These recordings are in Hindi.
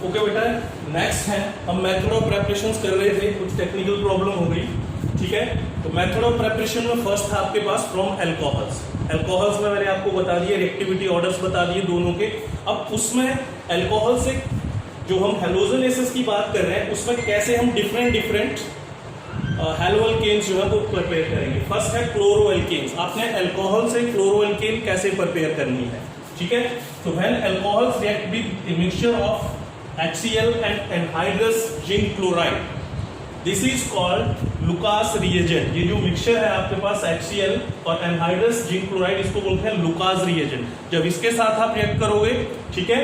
ओके बेटा, नेक्स्ट है हम मेथड ऑफ प्रेपरेशन कर रहे थे, कुछ टेक्निकल प्रॉब्लम हो गई, ठीक है। तो मेथड ऑफ प्रेपरेशन में फर्स्ट था आपके पास फ्रॉम एल्कोहल्स। एल्कोहल्स में मैंने आपको बता दिया, रिएक्टिविटी ऑर्डर्स बता दिए दोनों के। अब उसमें एल्कोहल से जो हम हेलोजनेसेस की बात कर रहे हैं उसमें कैसे हम डिफरेंट हेलोअल्केन्स जो है वो प्रिपेयर करेंगे। फर्स्ट है क्लोरोएल्केन्स। आपने एल्कोहल से क्लोरोएल्केन कैसे प्रिपेयर करनी है, ठीक है। तो when alcohols react with a mixture of HCl and anhydrous zinc chloride, this is called Lucas reagent. ये जो मिक्सचर है आपके पास HCl और एनहाइड्रस जिंक क्लोराइड, इसको बोलते हैं लुकास रिएजेंट। जब इसके साथ आप रिएक्ट करोगे, ठीक है,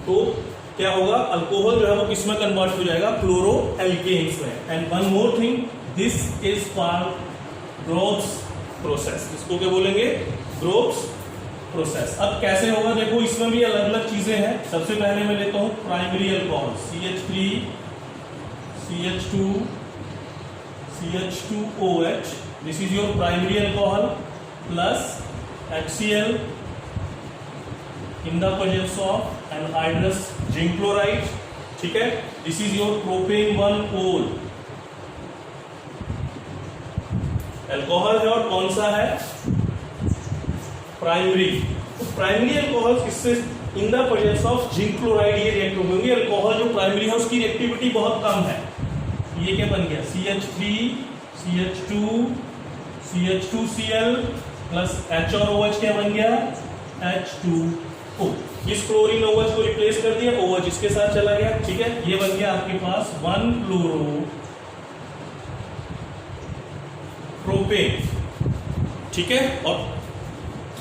तो क्या होगा, अल्कोहल जो है वो किसमें कन्वर्ट हो जाएगा, क्लोरोएल्केन्स में। And one more thing, this is called groves process. इसको क्या बोलेंगे, ग्रोव्स प्रोसेस। अब कैसे होगा देखो, इसमें भी अलग अलग चीजें हैं। सबसे पहले मैं लेता हूं primary alcohol CH3 CH2 CH2OH, this is your primary alcohol, plus HCl in the presence of anhydrous zinc chloride, ठीक है। This is your propane 1-ol alcohol है, और कौन सा है, प्राइमरी। तो प्राइमरी अल्कोहल इससे इन the presence of zinc chloride ये रिएक्ट होंगे। अल्कोहल जो प्राइमरी है उसकी रिएक्टिविटी बहुत कम है। ये क्या बन गया, CH3 CH2 CH2Cl plus H और OH क्या बन गया, H2O। इस क्लोरीन OH को रिप्लेस कर दिया, OH इसके साथ चला गया, ठीक है। ये बन गया आपके पास 1-chloro प्रोपेन, ठीक है। और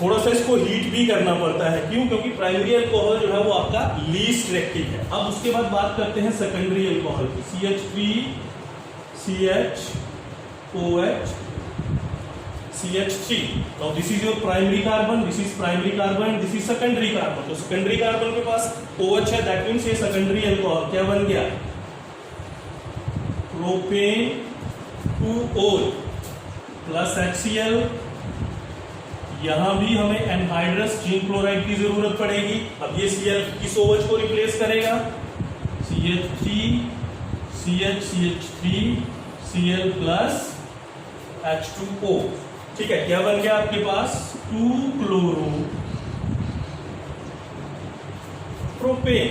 थोड़ा सा इसको हीट भी करना पड़ता है, क्यों, क्योंकि प्राइमरी अल्कोहल जो है वो आपका लीस्ट रिएक्टिव है। अब उसके बाद बात करते हैं सेकेंडरी अल्कोहल की, CH3 CHOH CH3। now this is your primary carbon, this is primary carbon, this is secondary carbon। तो secondary carbon के पास OH है, that means ये secondary alcohol क्या बन गया, प्रोपेन 2-ol प्लस HCl। यहां भी हमें एनहाइड्रस जिंक क्लोराइड की जरूरत पड़ेगी। अब ये Cl किस OH को रिप्लेस करेगा, CH3 CH3 Cl plus H2O, ठीक है। क्या बन गया आपके पास, 2-chloro प्रोपेन,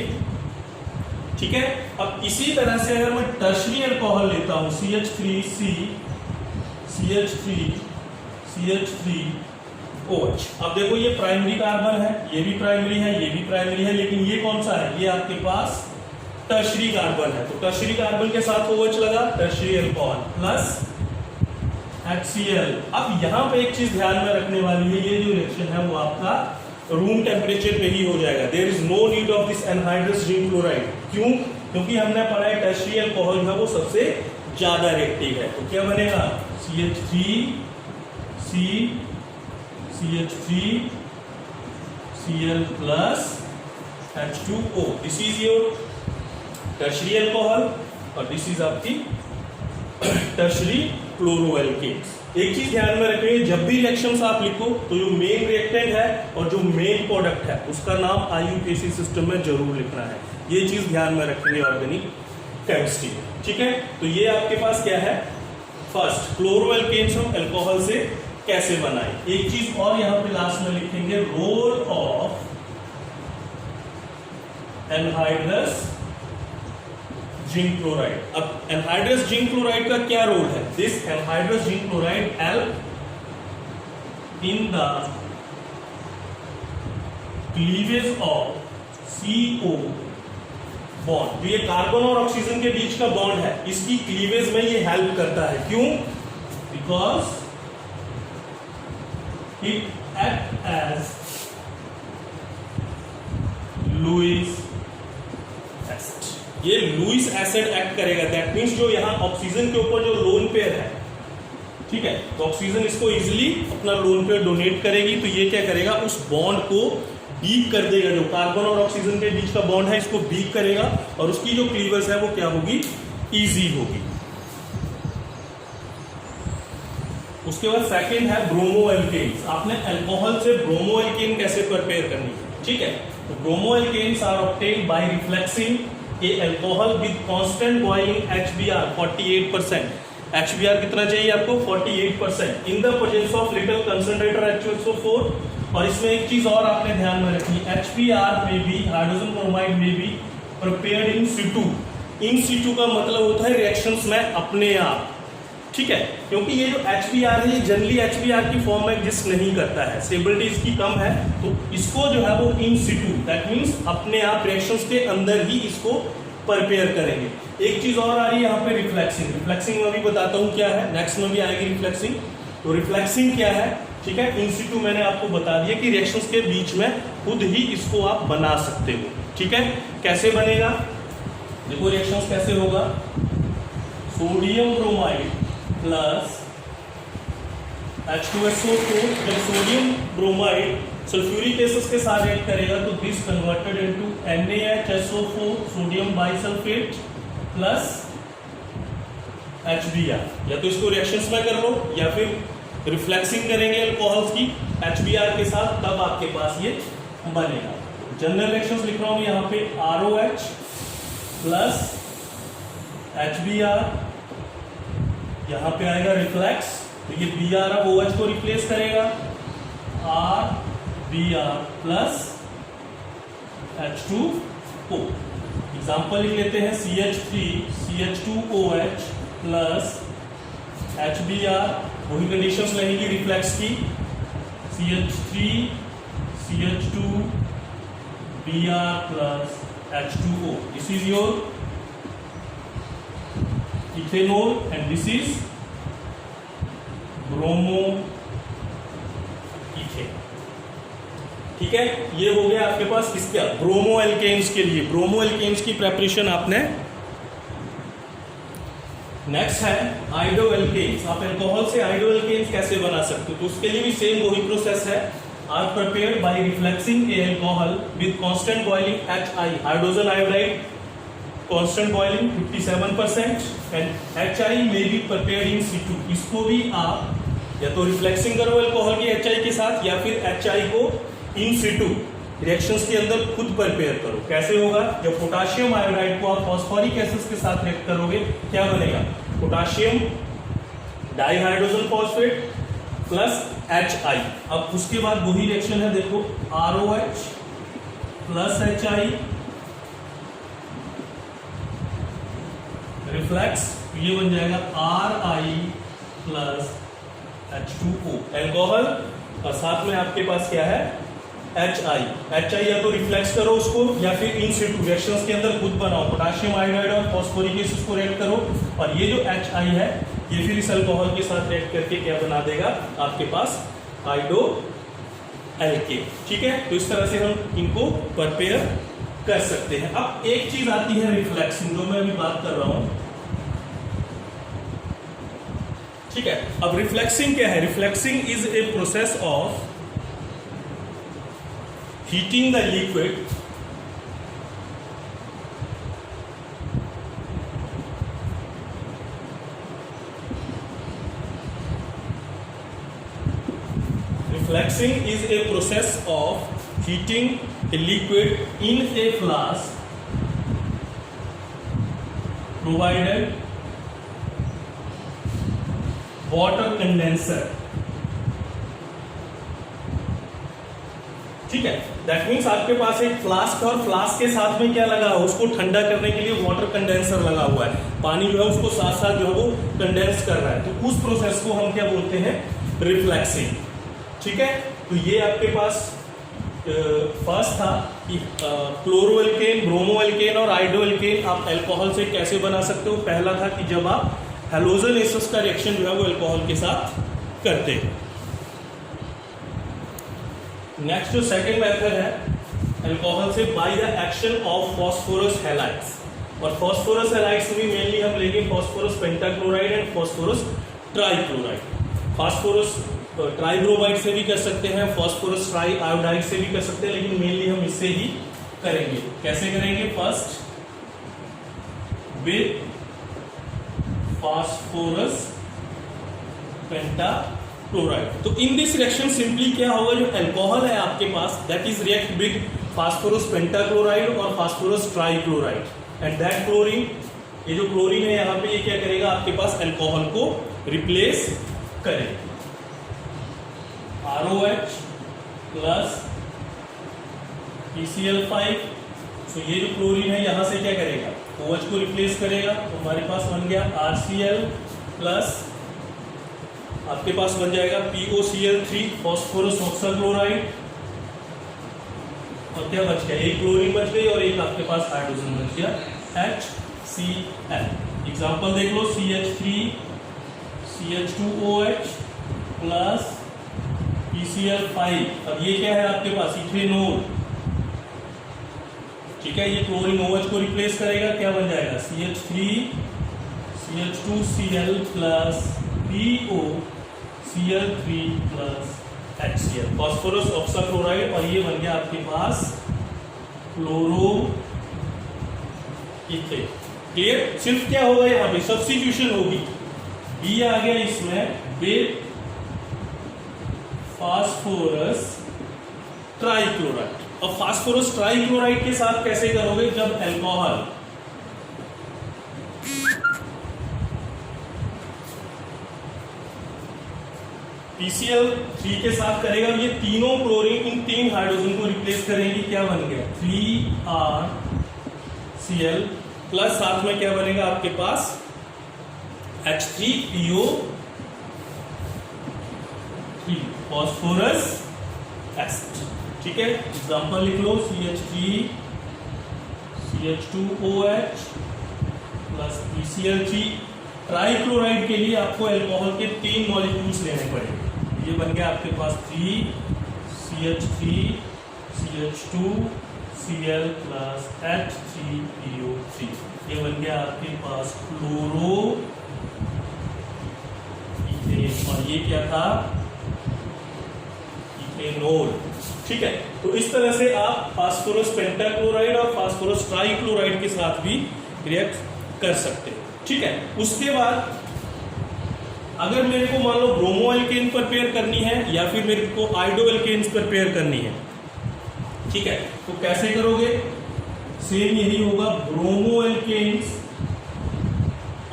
ठीक है। अब इसी तरह से अगर मैं टर्शरी अल्कोहल लेता हूं, CH3C CH3 CH3OH। अब देखो ये प्राइमरी कार्बन है, ये भी प्राइमरी है, ये भी प्राइमरी है, लेकिन ये कौन सा है, ये आपके पास टर्शरी कार्बन है। तो टर्शरी कार्बन के साथ OH लगा, टर्शरी अल्कोहल प्लस HCl। अब यहाँ पे एक चीज ध्यान में रखने वाली है, ये जो रिएक्शन है वो आपका रूम टेम्परेचर पे ही हो जाएगा। There is no need of this anhydrous zinc chloride. क्यों, क्योंकि हमने पढ़ा है टर्शरी अल्कोहल है वो सबसे ज्यादा रिएक्टिव है। तो क्या बनेगा, CH3C CH3 Cl plus H2O, this is your tertiary alcohol, और दिस इज आपकी टर्शरी क्लोरोएल्केन्स। एक चीज ध्यान में रखिए, जब भी रिएक्शंस आप लिखो तो जो मेन रिएक्टेंट है और जो मेन प्रोडक्ट है उसका नाम IUPAC सिस्टम में जरूर लिखना है। ये चीज ध्यान में रखेंगे ऑर्गेनिक केमिस्ट्री, ठीक है। तो ये आपके पास क्या है, फर्स्ट क्लोरोएल्केन्स हम अल्कोहल से कैसे बनाए। एक चीज और यहां पे लास्ट में लिखेंगे, role of anhydrous zinc chloride. अब एनहाइड्रस जिंक क्लोराइड का क्या रोल है, this anhydrous zinc chloride help in the cleavage of CO bond. ये कार्बन और ऑक्सीजन के बीच का बॉन्ड है, इसकी क्लीवेज में ये हेल्प करता है। क्यों, because it act as Lewis acid. ये लुईस एसिड एक्ट करेगा, दैट मीन्स जो यहाँ ऑक्सीजन के ऊपर जो लोन पेयर है, ठीक है, तो ऑक्सीजन इसको इजिली अपना लोन पेयर डोनेट करेगी। तो ये क्या करेगा, उस बॉन्ड को बीक कर देगा, जो कार्बन और ऑक्सीजन के बीच का बॉन्ड है इसको बीक करेगा, और उसकी जो क्लीवेज है वो क्या होगी, इजी होगी। उसके बाद सेकेंड है ब्रोमोएल्केन्स। आपने अल्कोहल से ब्रोमोएल्केन कैसे प्रिपेयर करनी है, ठीक है। तो bromo alkanes are obtained by refluxing a alcohol with constant boiling HBr 48%। HBr कितना चाहिए आपको 48% in the presence of little concentrated H2SO4। और इसमें एक चीज और आपने ध्यान में रखनी, HBr में भी हाइड्रोजन ब्रोमाइड में भी प्रिपेयर्ड इन सिटू। इन सिटू का मतलब होता है रिएक्शंस में अपने आप, ठीक है, क्योंकि ये जो HBr है ये जनरली HBr की फॉर्म में एग्जिस्ट नहीं करता है, स्टेबिलिटी इसकी कम है, तो इसको जो है वो इन सिटू दैट मींस अपने आप रिएक्शंस के अंदर ही इसको प्रिपेयर करेंगे। एक चीज और आ रही है यहाँ पे रिफ्लेक्सिंग। रिफ्लेक्सिंग में भी बताता हूँ क्या है, नेक्स्ट में भी आएगी रिफ्लेक्सिंग। तो रिफ्लेक्सिंग क्या है, ठीक है, इन सिटू मैंने आपको बता दिया कि रिएक्शंस के बीच में खुद ही इसको आप बना सकते हो, ठीक है। कैसे बनेगा, देखो रिएक्शंस कैसे होगा, सोडियम ब्रोमाइड प्लस H2SO4। जब सोडियम ब्रोमाइड सल्फ्यूरिक एसिड के साथ रिएक्ट करेगा तो this converted into NaHSO4 sodium bisulphate plus HBr। या तो इसको रिएक्शंस में कर लो या फिर रिफ्लेक्सिंग करेंगे अल्कोहल्स की HBr के साथ, तब आपके पास ये बनेगा। जनरल रिएक्शंस लिख रहा हूं यहाँ पे ROH प्लस HBr, यहाँ पे आएगा रिफ्लेक्स, तो ये Br अब OH को रिप्लेस करेगा, RBr प्लस H2O। एग्जाम्पल लिख लेते हैं CH3CH2OH प्लस HBr, वही कंडीशंस रहेगी रिफ्लेक्स की, CH3CH2Br plus H2O। This is your ethanol and this is bromo ethane, ठीक है। ये हो गया आपके पास किसका, ब्रोमो एल्केन्स के लिए। ब्रोमो एल्केन्स की प्रेपरेशन आपने, नेक्स्ट है आइडो एल्केन्स। आप अल्कोहल से आइडो एल्केन्स कैसे बना सकते हो, तो उसके लिए भी सेम वही प्रोसेस है। Are prepared by refluxing a alcohol with constant boiling HI, hydrogen iodide, constant boiling 57%, and HI may be prepared in situ. इसको भी आप या तो रिफ्लेक्सिंग करो अल्कोहल की HI के साथ या फिर HI को इन सिटू रिएक्शंस के अंदर खुद प्रिपेयर करो। कैसे होगा, जब पोटाशियम आयोडाइड को आप फॉस्फोरिक एसिड के साथ रिएक्ट करोगे क्या बनेगा, potassium dihydrogen phosphate plus HI। अब उसके बाद वही रिएक्शन है, देखो ROH प्लस HI रिफ्लेक्स, ये बन जाएगा RI प्लस H2O अल्कोहल, और साथ में आपके पास क्या है HI या तो रिफ्लेक्स करो उसको या फिर इन सिटू रिएक्शंस के अंदर खुद बनाओ, पोटाशियम आयोडाइड और फॉस्फोरिक एसिड को रिएक्ट करो, और ये जो HI है ये फिर इस अल्कोहल के साथ रिएक्ट करके क्या बना देगा आपके पास आइडो एल्केन, ठीक है। तो इस तरह से हम इनको प्रिपेयर कर सकते हैं। अब एक चीज आती है रिफ्लेक्सिंग, जो मैं अभी बात कर रहा हूं, ठीक है। अब रिफ्लेक्सिंग क्या है, refluxing is a process of heating the liquid refluxing is a process of heating a liquid in a flask provided water condenser, ठीक है। दैट मीन्स आपके पास एक फ्लास्क और फ्लास्क के साथ में क्या लगा हो, उसको ठंडा करने के लिए वाटर कंडेंसर लगा हुआ है, पानी जो है उसको साथ साथ जो है वो कंडेंस कर रहा है, तो उस प्रोसेस को हम क्या बोलते हैं, रिफ्लेक्सिंग, ठीक है। तो ये आपके पास फर्स्ट था कि क्लोरो एल्केन, ब्रोमो एल्केन और आइडो एल्केन आप अल्कोहल से कैसे बना सकते हो। पहला था कि जब आप हैलोजन एसिड्स का रिएक्शन जो है वो अल्कोहल के साथ करते हैं। नेक्स्ट जो सेकंड मेथड है अल्कोहल से by the action of phosphorus halides, और फॉस्फोरस हैलाइड्स में मेनली हम लेंगे phosphorus pentachloride and phosphorus trichloride. Phosphorus tribromide से भी कर सकते हैं, फॉस्फोरस ट्राई आयोडाइड से भी कर सकते हैं, लेकिन मेनली हम इससे ही करेंगे। कैसे करेंगे, फर्स्ट विद फॉस्फोरस पेंटाक्लोराइड। तो इन दिस रिएक्शन सिंपली क्या होगा, जो अल्कोहल है आपके पास that is react with phosphorus pentachloride और phosphorus trichloride, and that chlorine, ये जो क्लोरीन है यहाँ पे ये क्या करेगा, आपके पास अल्कोहल को रिप्लेस करेगा। ROH प्लस PCl5, तो ये जो क्लोरीन है यहाँ से क्या करेगा, OH को रिप्लेस करेगा, तो हमारे पास बन गया RCl प्लस आपके पास बन जाएगा POCl3 फॉस्फोरस ऑक्साक्लोराइड, और क्या बच गया, एक क्लोरीन बच गई और एक आपके पास हाइड्रोजन बच गया HCl। एग्जांपल देख लो, CH3 CH2OH प्लस PCl5, अब ये क्या है आपके पास, इथेनॉल, ठीक है, ये क्लोरीन OH को रिप्लेस करेगा, क्या बन जाएगा CH3 CH2Cl plus POCl3 plus HCl, phosphorus oxychloride, और ये बन गया आपके पास क्लोरो इथेन। क्लियर? सिर्फ क्या होगा यहाँ पे, सब्स्टिट्यूशन होगी, B आ गया इसमें विद फास्फोरस ट्राइक्लोराइड। अब फास्फोरस ट्राइक्लोराइड के साथ कैसे करोगे, जब अल्कोहल PCl3 के साथ करेगा, ये तीनों क्लोरीन इन तीन हाइड्रोजन को रिप्लेस करेंगे, क्या बन गया 3RCl प्लस साथ में क्या बनेगा आपके पास H3PO3 फॉस्फोरस एसिड, ठीक है। एग्जांपल लिख लो, CH3 CH2OH plus PCl3। Trichloride के लिए आपको अल्कोहल के 3 मॉलिक्यूल्स लेने पड़ेंगे, ये बन गया आपके पास 3CH3 CH2Cl प्लस H3PO3, ये बन गया आपके पास क्लोरो इथेन, और ये क्या था, इथेनॉल, ठीक है। तो इस तरह से आप फास्फोरस पेंटाक्लोराइड और फास्फोरस ट्राइक्लोराइड के साथ भी रिएक्ट कर सकते हैं, ठीक है। उसके बाद अगर मेरे को मान लो ब्रोमो एल्केन प्रिपेयर करनी है या फिर मेरे को आइडो एल्केन्स प्रिपेयर करनी है, ठीक है, तो कैसे करोगे, सेम यही होगा, ब्रोमो एल्केन्स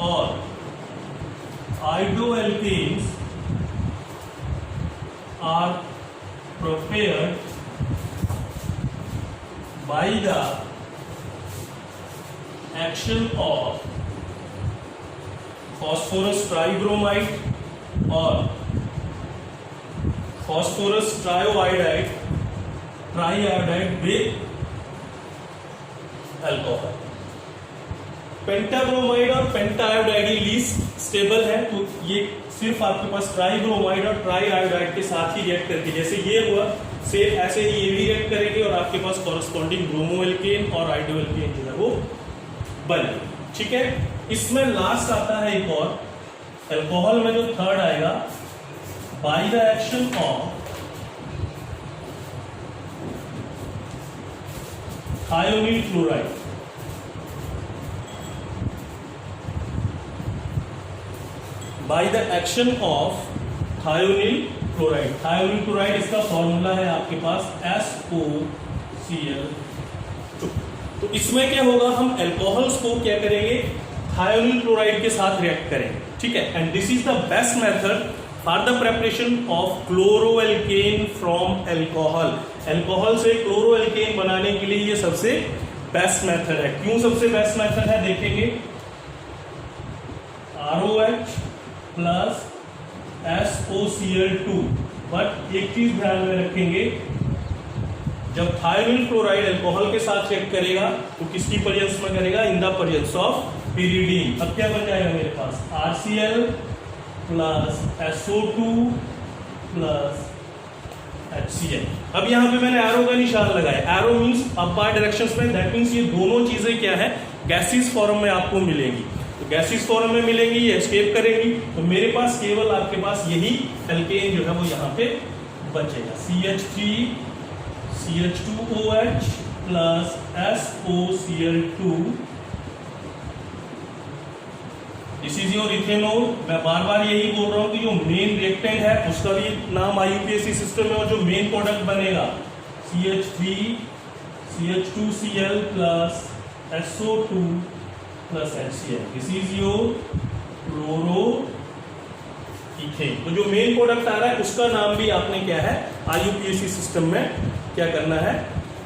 और iodo alkanes are prepared by the action of phosphorus tribromide और phosphorus triiodide with alcohol. Pentabromide और पेंटाआयोडाइड लीस्ट स्टेबल है, तो ये सिर्फ आपके पास ट्राइब्रोमाइड और ट्राइआयोडाइड के साथ ही रिएक्ट करके, जैसे ये हुआ सेम ऐसे ही ये भी रिएक्ट करेंगे और आपके पास कॉरेस्पॉन्डिंग ब्रोमो एल्केन और आइडो एल्केन जो है वो बने, ठीक है। इसमें लास्ट आता है एक और, अल्कोहल में जो थर्ड आएगा, bye the action of thionyl chloride, bye the action of thionyl chloride. Thionyl chloride इसका फॉर्मूला है आपके पास SOCl2। तो इसमें क्या होगा, हम अल्कोहल्स को क्या करेंगे, थायोनिल क्लोराइड के साथ रिएक्ट करेंगे, ठीक है। And this is the best method for the preparation of chloroalkane from alcohol. Alcohol से क्लोरोएल्केन बनाने के लिए ये सबसे बेस्ट मेथड है। क्यों सबसे बेस्ट मेथड है देखेंगे, ROH प्लस SOCl2, बट एक चीज ध्यान में रखेंगे, जब थायोनिल क्लोराइड अल्कोहल के साथ रिएक्ट करेगा तो किसकी प्रेजेंस में करेगा, इन द प्रेजेंस ऑफ pyridine। अब क्या बन जाएगा मेरे पास RCl plus SO2 plus HCl। अब यहाँ पे मैंने एरो का निशान लगाया, एरो मींस अपार डायरेक्शंस में, दैट मींस ये दोनों चीजें क्या है, गैसेस फॉर्म में आपको मिलेंगी। तो गैसेस फॉर्म में मिलेंगी, ये एस्केप करेंगी, तो मेरे पास केवल आपके पास यही एल्केन जो है वो यहाँ पे बचेगा, CH3 CH2OH plus SOCl2, this is your ethanol. मैं बार बार यही बोल रहा हूं कि जो मेन रिएक्टेंट है उसका भी नाम IUPAC सिस्टम में, और जो मेन प्रोडक्ट बनेगा CH3 CH2Cl plus SO2 plus HCl. This is your chloroethane. तो जो मेन प्रोडक्ट आ रहा है उसका नाम भी आपने क्या है IUPAC सिस्टम में क्या करना है,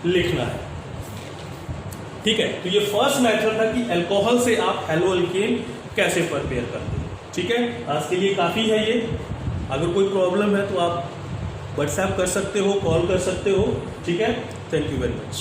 लिखना है. ठीक है. तो ये फर्स्ट मेथड था कि अल्कोहल से आप हेलोअल्केन कैसे प्रिपेयर करते हैं. ठीक है. आज के लिए काफी है ये. अगर कोई प्रॉब्लम है तो आप व्हाट्सएप कर सकते हो, कॉल कर सकते हो. ठीक है. Thank you very much.